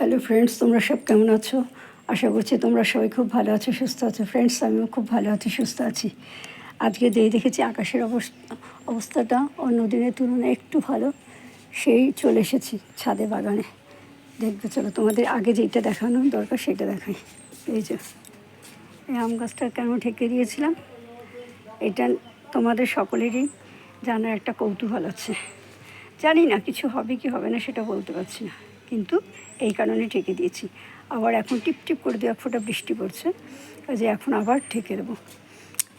Hello friends, তোমরা সব কেমন আছো? আশা করছি তোমরা সবাই খুব ভালো আছো, সুস্থ আছো। ফ্রেন্ডস, আমিও খুব ভালো আছি, সুস্থ আছি। আজকে দেখেছি আকাশের অবস্থাটা অন্য দিনের তুলনায় একটু ভালো। সেই চলে এসেছি ছাদে বাগানে। দেখবে চলো, তোমাদের আগে যেটা দেখানো দরকার সেটা দেখাই। এই যে এই আম গাছটা কেন ঢেকে দিয়েছিলাম, এটা তোমাদের সকলেরই জানার একটা কৌতূহল আছে। জানি না কিছু হবে কি হবে না সেটা বলতে পারছি না, কিন্তু এই কারণে ঢেকে দিয়েছি। আবার এখন টিপটিপ করে 1 ফোঁটা বৃষ্টি পড়ছে, যে এখন আবার ঢেকে দেবো।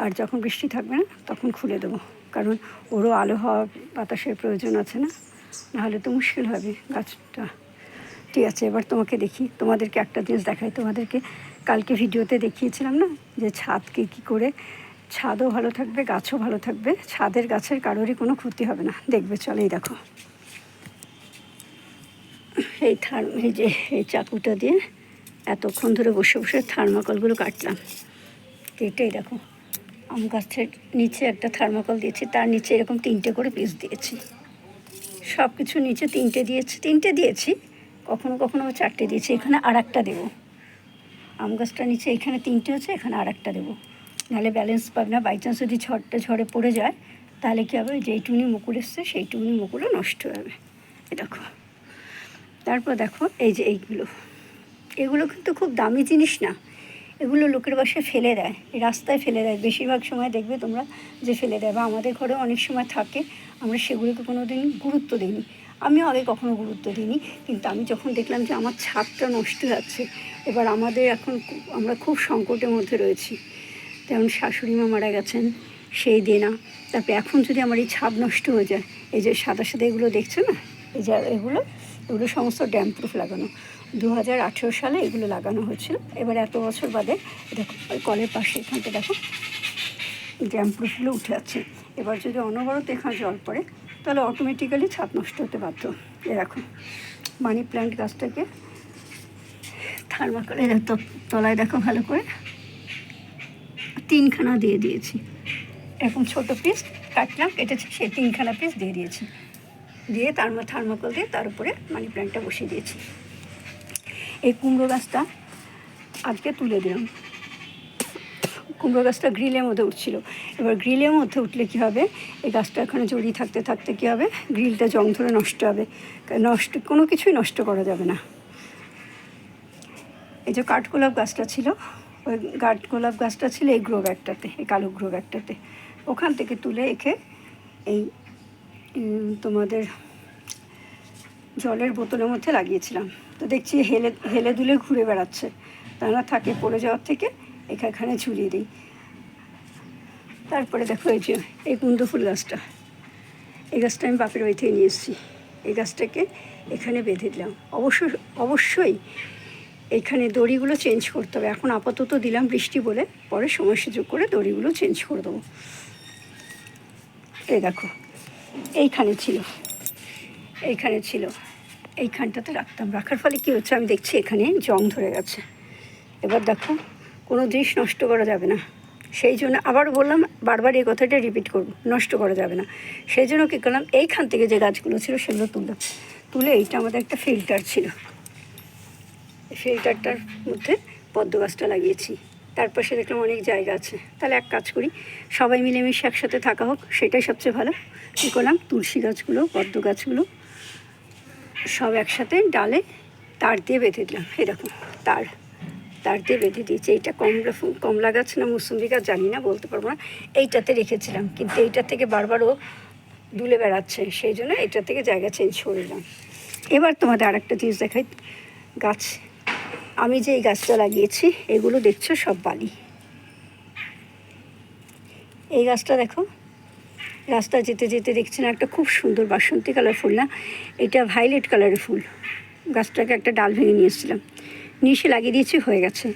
আর যখন বৃষ্টি থাকবে না তখন খুলে দেবো, কারণ ওরও আলো হওয়া বাতাসের প্রয়োজন আছে, না নাহলে তো মুশকিল হবে গাছটা। ঠিক আছে, এবার তোমাকে দেখি, তোমাদেরকে একটা জিনিস দেখাই। তোমাদেরকে কালকে ভিডিওতে দেখিয়েছিলাম না যে ছাদকে কী করে ছাদও ভালো থাকবে, গাছও ভালো থাকবে, ছাদের গাছের কারোরই কোনো ক্ষতি হবে না। দেখবে চলো, এই দেখো, এই যে এই চাকুটা দিয়ে এতক্ষণ ধরে বসে বসে থার্মাকলগুলো কাটলাম। এটাই দেখো, আম গাছের নিচে একটা থার্মাকল দিয়েছি, তার নিচে এরকম 3টে করে পিস দিয়েছি। সব কিছু নিচে 3টে দিয়েছি, কখনো কখনো 4টে দিয়েছি। এখানে আর একটা দেবো। আম গাছটার নিচে এখানে 3টে আছে, এখানে আর একটা দেবো, নাহলে ব্যালেন্স পাবে না। বাই চান্স যদি ঝড়ে পড়ে যায় তাহলে কী হবে, যেইটুকুনি মুকুল এসছে সেইটুকুনি মুকুলও নষ্ট হবে। এ দেখো, তারপর দেখো এই যে এগুলো কিন্তু খুব দামি জিনিস না। এগুলো লোকের বাসায় ফেলে দেয়, রাস্তায় ফেলে দেয় বেশিরভাগ সময়, দেখবে তোমরা যে ফেলে দেয়। বা আমাদের ঘরে অনেক সময় থাকে, আমরা সেগুলোকে কোনো দিন গুরুত্ব দিইনি। আমিও আগে কখনো গুরুত্ব দিইনি, কিন্তু আমি যখন দেখলাম যে আমার ছাদটা নষ্ট যাচ্ছে, এবার আমরা খুব সংকটের মধ্যে রয়েছি। তেমন শাশুড়ি মা মারা গেছেন, সেই দেনা, তারপরে এখন যদি আমার এই ছাদ নষ্ট হয়ে যায়, এই যে সাদা সাদা এগুলো দেখছো না, এই যে এগুলো সমস্ত ড্যাম্প প্রুফ লাগানো। 2018 সালে এগুলো লাগানো হয়েছিল। এবার এত বছর বাদে দেখো, ওই কলের পাশে এখানটা দেখো ড্যাম্প প্রুফগুলো উঠে আছে। এবার যদি অনবরত এখানে জল পড়ে তাহলে অটোমেটিক্যালি ছাদ নষ্ট হতে বাধ্য। এরকম মানি প্ল্যান্ট গাছটাকে থার্মাকলের তলায় দেখো ভালো করে 3খানা দিয়ে দিয়েছি। এরকম ছোটো পিস কাটলাম, কেটেছি, সেই 3খানা পিস দিয়ে দিয়েছি, দিয়ে থার্মাকল দিয়ে তার উপরে মানি প্ল্যান্টটা বসিয়ে দিয়েছি। এই কুমড়ো গাছটা আজকে তুলে দিলাম। কুমড়ো গাছটা গ্রিলের মধ্যে উঠছিল। এবার গ্রিলের মধ্যে উঠলে কী হবে, এই গাছটা এখানে জড়িয়ে থাকতে থাকতে কী হবে, গ্রিলটা জং ধরে নষ্ট হবে। কোনো কিছুই নষ্ট করা যাবে না। এই যে কাঠগোলাপ গাছটা ছিল, ওই কাঠগোলাপ গাছটা ছিল এই গ্রো ব্যাগটাতে, এই কালো গ্রো ব্যাগটাতে। ওখান থেকে তুলে এঁকে এই তোমাদের জলের বোতলের মধ্যে লাগিয়েছিলাম। তো দেখছি হেলে দুলে ঘুরে বেড়াচ্ছে, তা না থাকে পড়ে যাওয়ার থেকে এখানে ঝুলিয়ে দিই। তারপরে দেখো এই যে এই কুন্দ ফুল গাছটা, এই গাছটা আমি বাপের বাড়ি থেকে নিয়ে এসেছি। এই গাছটাকে এখানে বেঁধে দিলাম। অবশ্যই এখানে দড়িগুলো চেঞ্জ করতে হবে। এখন আপাতত দিলাম বৃষ্টি বলে, পরে সময় সুযোগ করে দড়িগুলো চেঞ্জ করে দেবো। এই দেখো, এইখানে ছিল, এইখানটাতে রাখার ফলে কী হচ্ছে, আমি দেখছি এখানে জং ধরে গেছে। এবার দেখো, কোনো জিনিস নষ্ট করা যাবে না, সেই জন্য আবার বললাম, বারবার এই কথাটা রিপিট করব, নষ্ট করা যাবে না। সেই জন্য কী করলাম, এইখান থেকে যে গাছগুলো ছিল সেগুলো তুলে এইটা আমাদের একটা ফিল্টার ছিল, ফিল্টারটার মধ্যে পদ্ম গাছটা লাগিয়েছি। তার পাশে দেখলাম অনেক জায়গা আছে, তাহলে এক কাজ করি, সবাই মিলেমিশে একসাথে থাকা হোক, সেটাই সবচেয়ে ভালো। কী করলাম, তুলসী গাছগুলো, পদ্ম গাছগুলো সব একসাথে ডালে তার দিয়ে বেঁধে দিলাম। এরকম তার দিয়ে বেঁধে দিয়েছি। এইটা কমলা গাছ না মুসুম্বি গাছ জানি না, বলতে পারবো না। এইটাতে রেখেছিলাম, কিন্তু এইটার থেকে বারবারও দুলে বেড়াচ্ছে, সেই জন্য এইটার থেকে জায়গা চেঞ্জ করে দিলাম। এবার তোমাদের আরেকটা জিনিস দেখাই, গাছ আমি যে এই গাছটা লাগিয়েছি, এগুলো দেখছো সব বালি। এই গাছটা দেখো, রাস্তা যেতে যেতে দেখছি না একটা খুব সুন্দর বাসন্তী কালার ফুল, না এটা ভায়োলেট কালারের ফুল। গাছটাকে একটা ডাল ভেঙে নিয়ে এসেছিলাম, নিয়ে এসে লাগিয়ে দিয়েছি, হয়ে গেছে।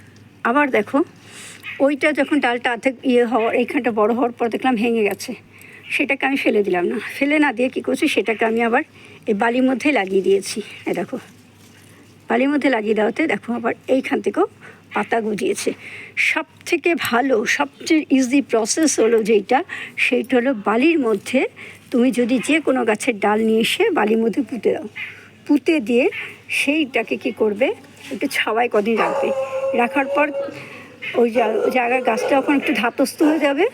আবার দেখো, ওইটা যখন ডালটা অর্ধেক এইখানটা বড় হওয়ার পর দেখলাম ভেঙে গেছে, সেটাকে আমি ফেলে দিলাম না। ফেলে না দিয়ে কী করছি, সেটাকে আমি আবার এই বালির মধ্যে লাগিয়ে দিয়েছি। দেখো, বালির মধ্যে লাগিয়ে দেওয়াতে দেখো আবার এইখান থেকেও পাতা গজিয়েছে। সবথেকে ভালো, সবচেয়ে ইজি প্রসেস হলো সেইটা হলো বালির মধ্যে তুমি যদি যে কোনো গাছের ডাল নিয়ে এসে বালির মধ্যে পুঁতে দাও, পুঁতে দিয়ে সেইটাকে কি করবে, একটু ছাওয়ায় কদিন রাখবে। রাখার পর ওই জায়গার গাছটা যখন একটু ধাতস্থ হয়ে যাবে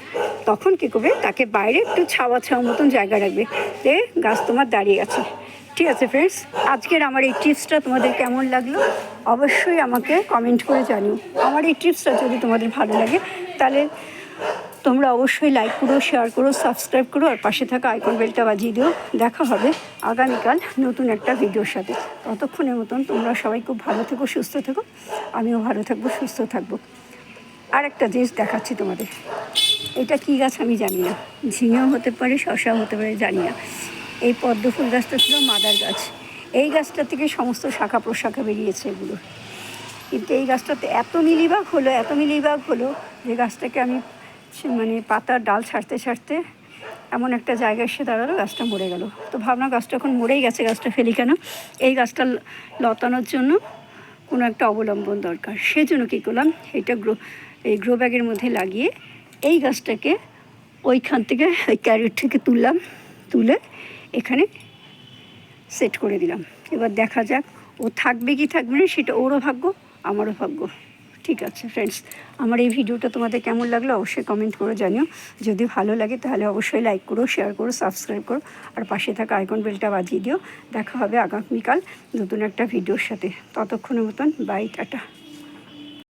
তখন কী করবে, তাকে বাইরে একটু ছাওয়া ছাওয়া মতন জায়গা রাখবে, তে গাছ তোমার দাঁড়িয়ে আছে। ঠিক আছে ফ্রেন্ডস, আজকের আমার এই টিপসটা তোমাদের কেমন লাগলো অবশ্যই আমাকে কমেন্ট করে জানিও। আমার এই টিপসটা যদি তোমাদের ভালো লাগে তাহলে তোমরা অবশ্যই লাইক করো, শেয়ার করো, সাবস্ক্রাইব করো, আর পাশে থাকা আইকন বেলটা বাজিয়ে দিও। দেখা হবে আগামীকাল নতুন একটা ভিডিওর সাথে। ততক্ষণের মতন তোমরা সবাই খুব ভালো থেকো, সুস্থ থেকো, আমিও ভালো থাকবো, সুস্থ থাকবো। আর একটা জিনিস দেখাচ্ছি তোমাদের, এটা কী গাছ আমি জানি না, ঝিঙেও হতে পারে, শশাও হতে পারে, জানি না। এই পদ্ম ফুল গাছটা ছিল মাদার গাছ, এই গাছটা থেকে সমস্ত শাখা প্রশাখা বেরিয়েছে এগুলো। কিন্তু এই গাছটাতে এত মিলিবাগ হলো যে গাছটাকে আমি মানে পাতার ডাল ছাড়তে ছাড়তে এমন একটা জায়গায় এসে দাঁড়ালো, গাছটা মরে গেল। তো ভাবনা গাছটা এখন মরেই গেছে, গাছটা ফেলি কেন, এই গাছটা লতানোর জন্য কোনো একটা অবলম্বন দরকার। সেই জন্য কী করলাম, এই গ্রো ব্যাগের মধ্যে লাগিয়ে এই গাছটাকে ওইখান থেকে ওই ক্যারেট থেকে তুলে এখানে সেট করে দিলাম। এবার দেখা যাক ও থাকবে কি থাকবে না, সেটা ওরও ভাগ্য, আমারও ভাগ্য। ঠিক আছে ফ্রেন্ডস, আমার এই ভিডিওটা তোমাদের কেমন লাগলো অবশ্যই কমেন্ট করে জানিও। যদি ভালো লাগে তাহলে অবশ্যই লাইক করো, শেয়ার করো, সাবস্ক্রাইব করো, আর পাশে থাকা আইকন বেলটা বাজিয়ে দিও। দেখা হবে আগামীকাল নতুন একটা ভিডিওর সাথে। ততক্ষণের মতন বাই, টাটা।